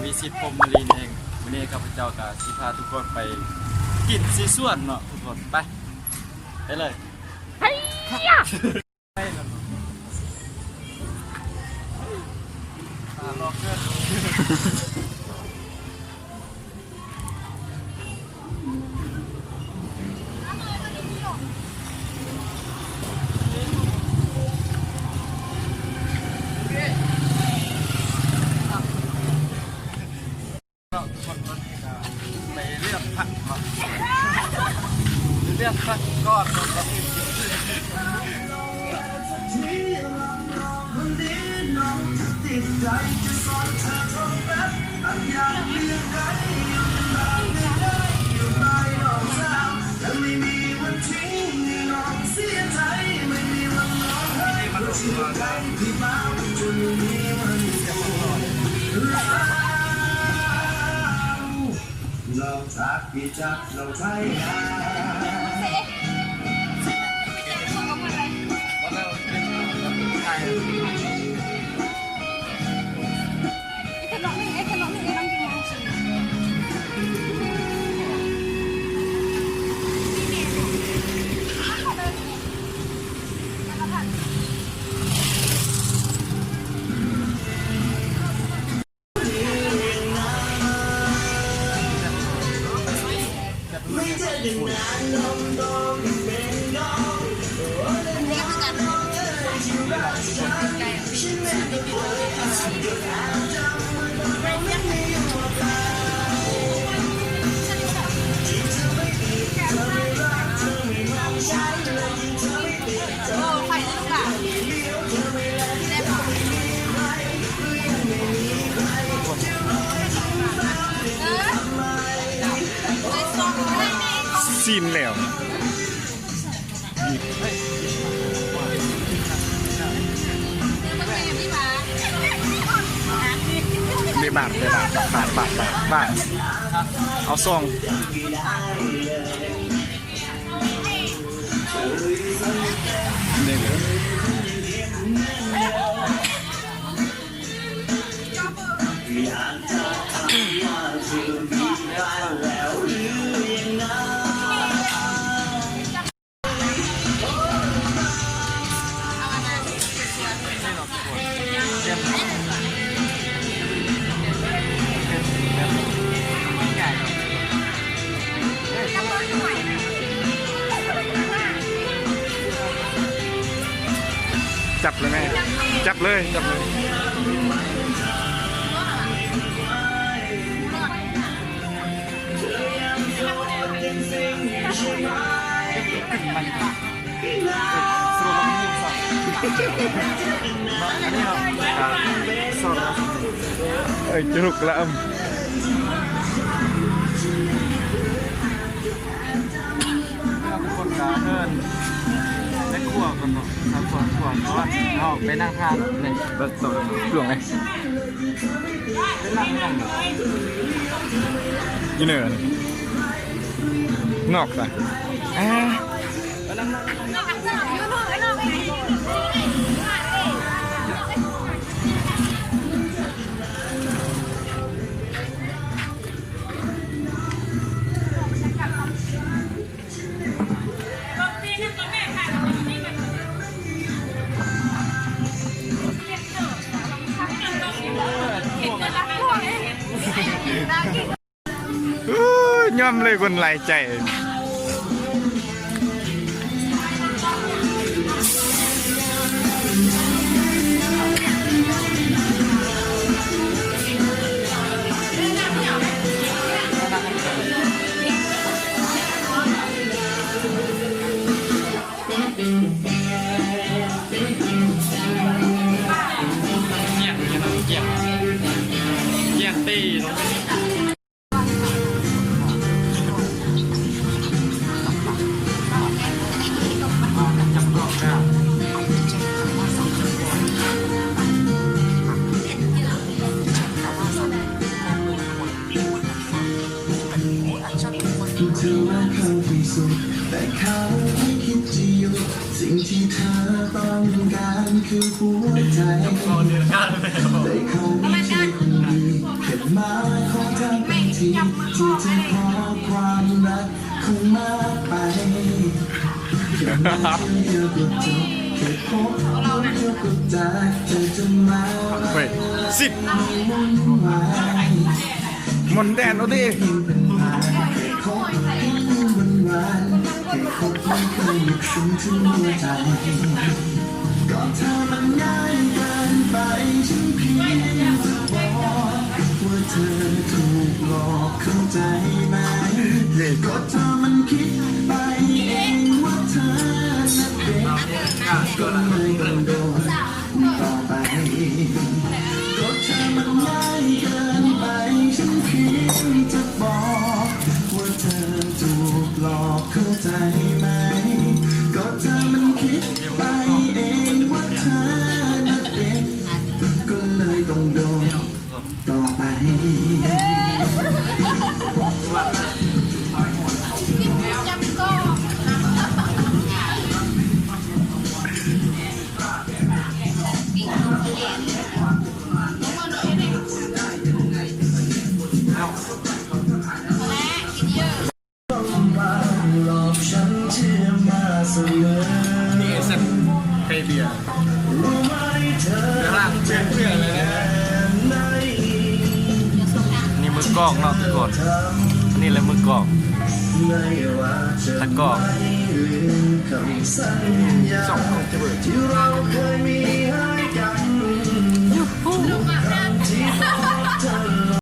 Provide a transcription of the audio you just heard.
วิสิตพรหมลีนเองวันนี้ข้าพเจ้ากับสิพาทุกคนไปกินซีส่วนเนาะทุกคนไปเลยไปแล้วเนาะรอเพื่อนไปเลือกผักเนาะเลือกผักก้อนลงไปเราจักพี่จักเราใช่ไหมซีนแล้วเบบาทบาทเอาซองนี่จับเลยแม่จับเลยเอ้ยจุกละทุกคนกาเทินได้คั่วกันเนาะครับคั่วเพราะว่าเอาไปนั่งทานเลยรถตัวหลวงไงไปนั่งยี่เหนือนอกจ้ะย่อมเลยคนหลายใจเยี่ยงตีเนาะเธอว่าเขาที่สุดแต่เขาไม่คิดจะหยุดสิ่งที่เธอต้องการคือหัวใจแต่เขาไม่ใช่คนดีเข็ด มาขอทำเป็นทีที่จะขอความรักคงมากไปแค่นาทีเดียวก็จบแค่พบเดียวก็ได้เธอจะมา เฮ้ยสิบ วุ่นวาย มนแดนเอาดิ เป็นพายแค่คบให้วันวานแค่คบไม่เคยนึกซึ้งถึงหัวใจก่อนเธอมันง่ายเกินไปฉันเพียงจะบอกว่าเธอถูกหลอกเข้าใจไหมก็เธอมันคิดไปเองว่าเธอน่ะเป็นก็เลยต้องโดนต่อไปก็เธอมันง่ายเกินไปฉันเพียงจะบอกว่าเธอถูกหลอกเข้าใจไหมก็เธอมันคิดไปเองว่าเธอน่ะเป็นก็เลยต้องโดนต่อไป หลอกฉันเชื่อมาเสมอ นี่เสร็จไฮเบียร์ รู้ไหมเธอ ร่างเพื่อนเลยนะ ไหน นี่มือกล้องเนาะทุกคนอันนี้เลยมือกล้อง ไม่ว่าจะ ตะกร้อ ไม่ลืมคำสัญญา สองของจะเบิด ที่เราเคยมีให้กันทุกค